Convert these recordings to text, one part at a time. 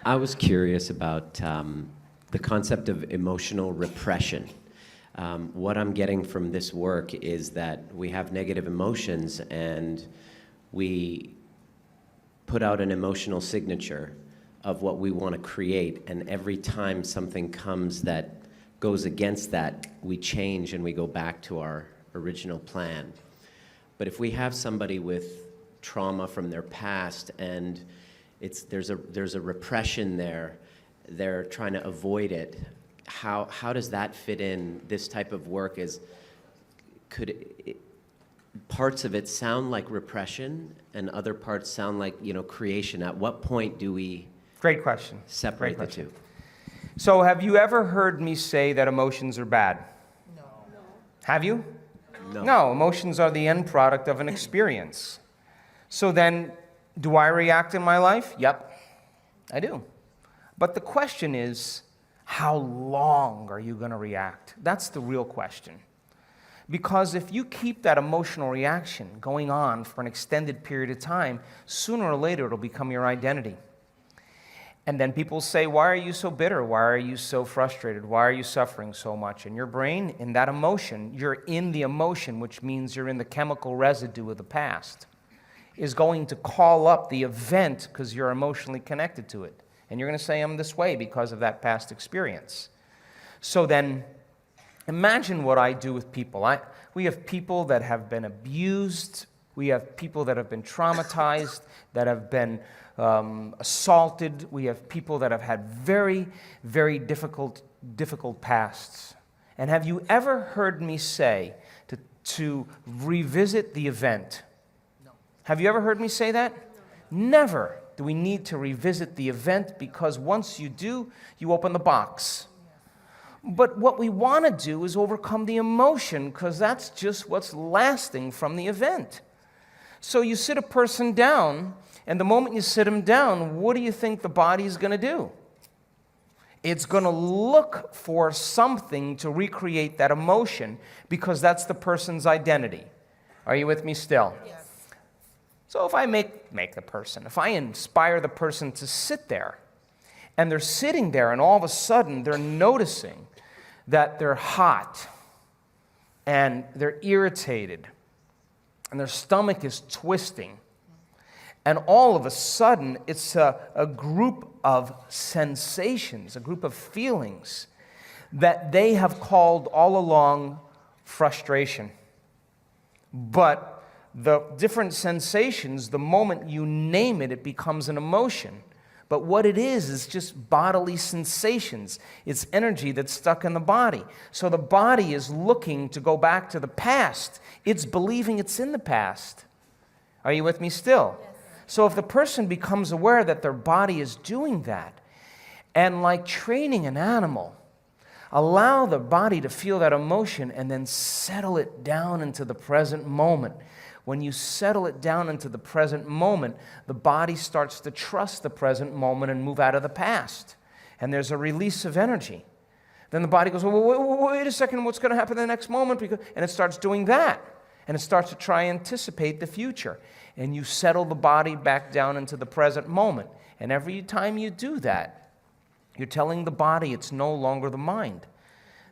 I was curious about the concept of emotional repression. What I'm getting from this work is that we have negative emotions and we put out an emotional signature of what we want to create, and every time something comes that goes against that, we change and we go back to our original plan. But if we have somebody with trauma from their past and there's a repression there, they're trying to avoid it, how does that fit in? This type of work parts of it sound like repression and other parts sound like, creation. At what point do we Great question. separate Great the two? So have you ever heard me say that emotions are bad? No. Have you? No. No, emotions are the end product of an experience. So then, do I react in my life? Yep, I do. But the question is, how long are you going to react? That's the real question. Because if you keep that emotional reaction going on for an extended period of time, sooner or later it'll become your identity. And then people say, why are you so bitter? Why are you so frustrated? Why are you suffering so much? And your brain, in that emotion, you're in the emotion, which means you're in the chemical residue of the past, is going to call up the event because you're emotionally connected to it. And you're going to say, I'm this way because of that past experience. So then, imagine what I do with people. We have people that have been abused. We have people that have been traumatized, that have been assaulted. We have people that have had very, very difficult pasts. And have you ever heard me say to revisit the event? No. Have you ever heard me say that? No. Never do we need to revisit the event, because once you do, you open the box. But what we want to do is overcome the emotion, because that's just what's lasting from the event. So you sit a person down, and the moment you sit them down, what do you think the body is going to do? It's going to look for something to recreate that emotion, because that's the person's identity. Are you with me still? Yes. So if I make the person, if I inspire the person to sit there, and they're sitting there, and all of a sudden they're noticing that they're hot, and they're irritated, and their stomach is twisting, and all of a sudden it's a group of sensations, a group of feelings that they have called all along frustration. But the different sensations, the moment you name it, it becomes an emotion. But what it is just bodily sensations. It's energy that's stuck in the body. So the body is looking to go back to the past. It's believing it's in the past. Are you with me still? Yes. So if the person becomes aware that their body is doing that, and like training an animal, allow the body to feel that emotion and then settle it down into the present moment. When you settle it down into the present moment, the body starts to trust the present moment and move out of the past. And there's a release of energy. Then the body goes, well, wait a second, what's going to happen in the next moment? And it starts doing that. And it starts to try and anticipate the future. And you settle the body back down into the present moment. And every time you do that, you're telling the body it's no longer the mind,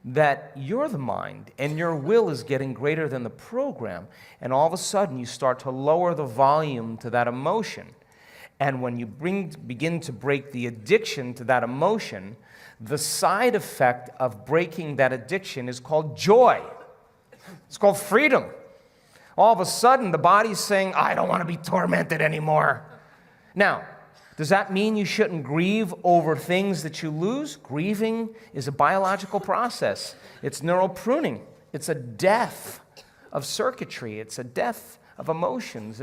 that you're the mind, and your will is getting greater than the program. And all of a sudden, you start to lower the volume to that emotion. And when you begin to break the addiction to that emotion, the side effect of breaking that addiction is called joy. It's called freedom. All of a sudden, the body's saying, I don't want to be tormented anymore. Now, does that mean you shouldn't grieve over things that you lose? Grieving is a biological process. It's neural pruning. It's a death of circuitry. It's a death of emotions.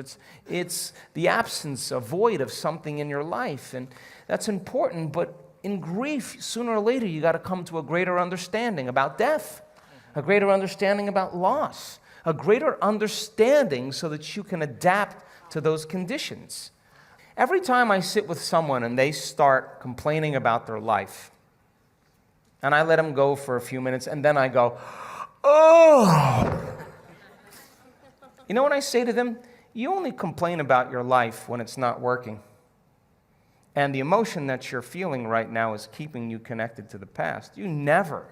It's the absence, a void of something in your life. And that's important, but in grief, sooner or later, you got to come to a greater understanding about death, a greater understanding about loss, a greater understanding so that you can adapt to those conditions. Every time I sit with someone and they start complaining about their life, and I let them go for a few minutes, and then I go, oh! You know what I say to them? You only complain about your life when it's not working. And the emotion that you're feeling right now is keeping you connected to the past. You never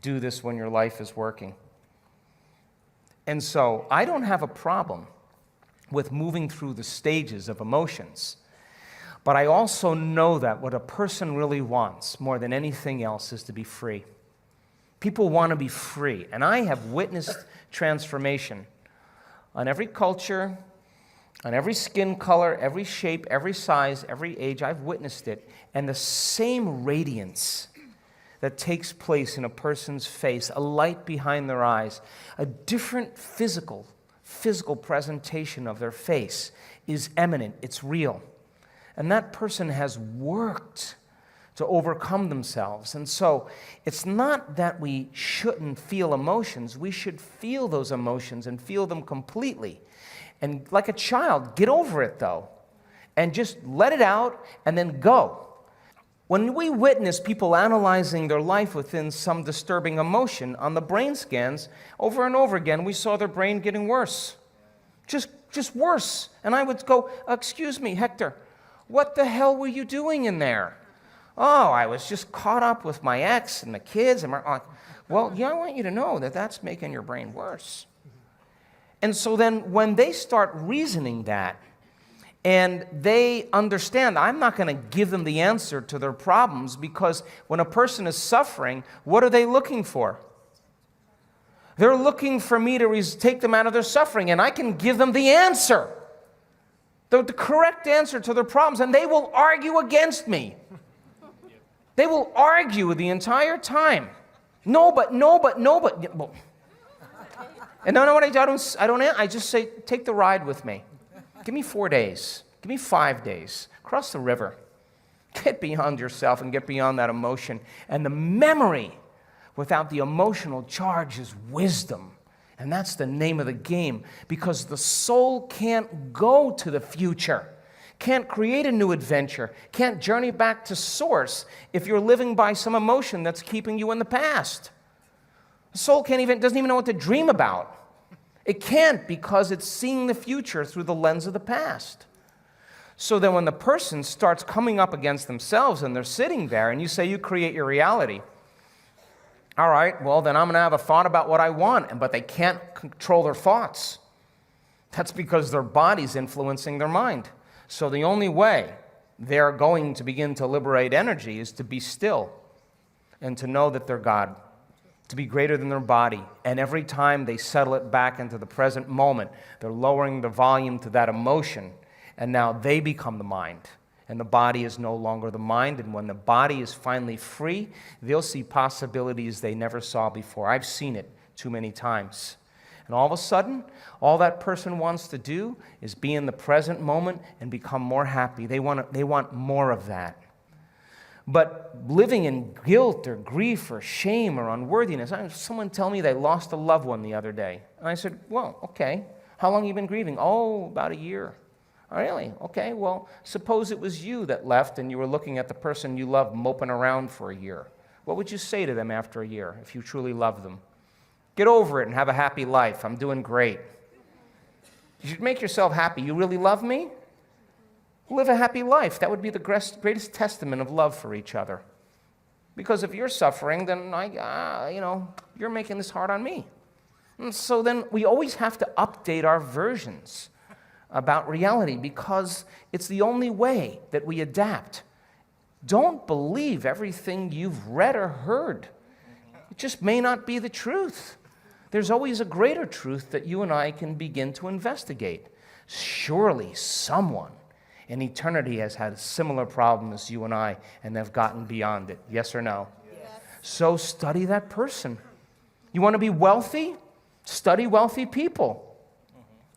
do this when your life is working. And so I don't have a problem with moving through the stages of emotions. But I also know that what a person really wants more than anything else is to be free. People want to be free. And I have witnessed transformation on every culture, on every skin color, every shape, every size, every age. I've witnessed it. And the same radiance that takes place in a person's face, a light behind their eyes, a different physical presentation of their face is eminent. It's real. And that person has worked to overcome themselves. And so it's not that we shouldn't feel emotions. We should feel those emotions and feel them completely. And like a child, get over it though. And just let it out and then go. When we witness people analyzing their life within some disturbing emotion on the brain scans, over and over again, we saw their brain getting worse. Just worse. And I would go, excuse me, Hector, what the hell were you doing in there? Oh, I was just caught up with my ex and the kids. And well, yeah, I want you to know that that's making your brain worse. And so then when they start reasoning that, and they understand, I'm not going to give them the answer to their problems, because when a person is suffering, what are they looking for? They're looking for me to take them out of their suffering, and I can give them the answer, the correct answer to their problems, and they will argue against me. They will argue the entire time. No, but. Well, and no, what I just say, take the ride with me. Give me 4 days. Give me 5 days. Cross the river. Get beyond yourself and get beyond that emotion. And the memory without the emotional charge is wisdom. And that's the name of the game, because the soul can't go to the future, can't create a new adventure, can't journey back to source if you're living by some emotion that's keeping you in the past. The soul doesn't even know what to dream about. It can't, because it's seeing the future through the lens of the past. So then when the person starts coming up against themselves and they're sitting there and you say you create your reality, all right, well, then I'm going to have a thought about what I want, but they can't control their thoughts. That's because their body's influencing their mind. So the only way they're going to begin to liberate energy is to be still and to know that they're God, to be greater than their body. And every time they settle it back into the present moment, they're lowering the volume to that emotion, and now they become the mind. And the body is no longer the mind. And when the body is finally free, they'll see possibilities they never saw before. I've seen it too many times. And all of a sudden, all that person wants to do is be in the present moment and become more happy. They want more of that. But living in guilt or grief or shame or unworthiness, I had someone tell me they lost a loved one the other day. And I said, well, okay, how long have you been grieving? Oh, about a year. Oh, really? Okay, well, suppose it was you that left and you were looking at the person you loved moping around for a year. What would you say to them after a year if you truly loved them? Get over it and have a happy life. I'm doing great. You should make yourself happy. You really love me? Live a happy life. That would be the greatest testament of love for each other. Because if you're suffering, then you're making this hard on me. And so then we always have to update our versions about reality, because it's the only way that we adapt. Don't believe everything you've read or heard. It just may not be the truth. There's always a greater truth that you and I can begin to investigate. Surely someone in eternity has had a similar problem as you and I and have gotten beyond it. Yes or no? Yes. So study that person. You want to be wealthy? Study wealthy people.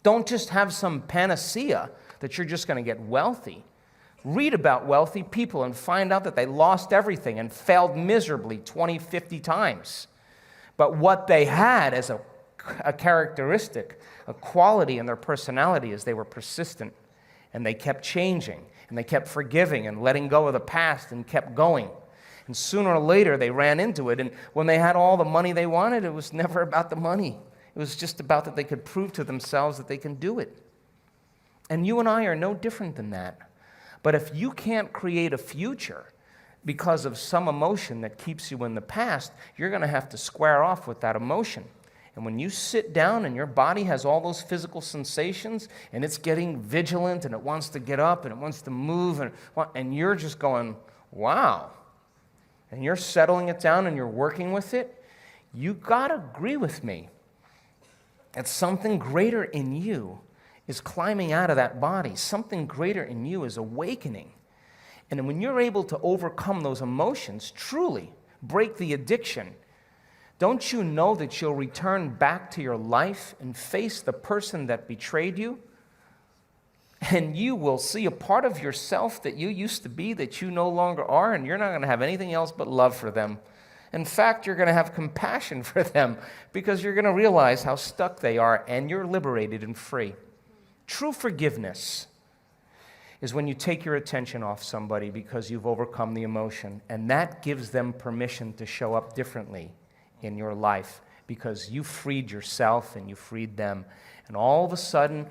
Don't just have some panacea that you're just going to get wealthy. Read about wealthy people and find out that they lost everything and failed miserably 20, 50 times. But what they had as a characteristic, a quality in their personality, is they were persistent, and they kept changing, and they kept forgiving and letting go of the past and kept going. And sooner or later, they ran into it, and when they had all the money they wanted, it was never about the money. It was just about that they could prove to themselves that they can do it. And you and I are no different than that. But if you can't create a future because of some emotion that keeps you in the past, you're going to have to square off with that emotion. And when you sit down and your body has all those physical sensations and it's getting vigilant and it wants to get up and it wants to move and you're just going, wow, and you're settling it down and you're working with it, you got to agree with me that something greater in you is climbing out of that body. Something greater in you is awakening. And when you're able to overcome those emotions, truly break the addiction, don't you know that you'll return back to your life and face the person that betrayed you? And you will see a part of yourself that you used to be that you no longer are, and you're not going to have anything else but love for them. In fact, you're going to have compassion for them because you're going to realize how stuck they are, and you're liberated and free. True forgiveness is when you take your attention off somebody because you've overcome the emotion, and that gives them permission to show up differently in your life because you freed yourself and you freed them. And all of a sudden,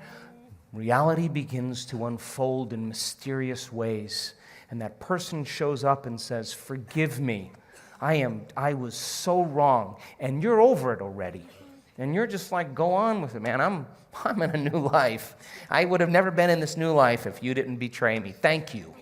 reality begins to unfold in mysterious ways. And that person shows up and says, forgive me. I was so wrong. And you're over it already. And you're just like, go on with it, man. I'm in a new life. I would have never been in this new life if you didn't betray me. Thank you.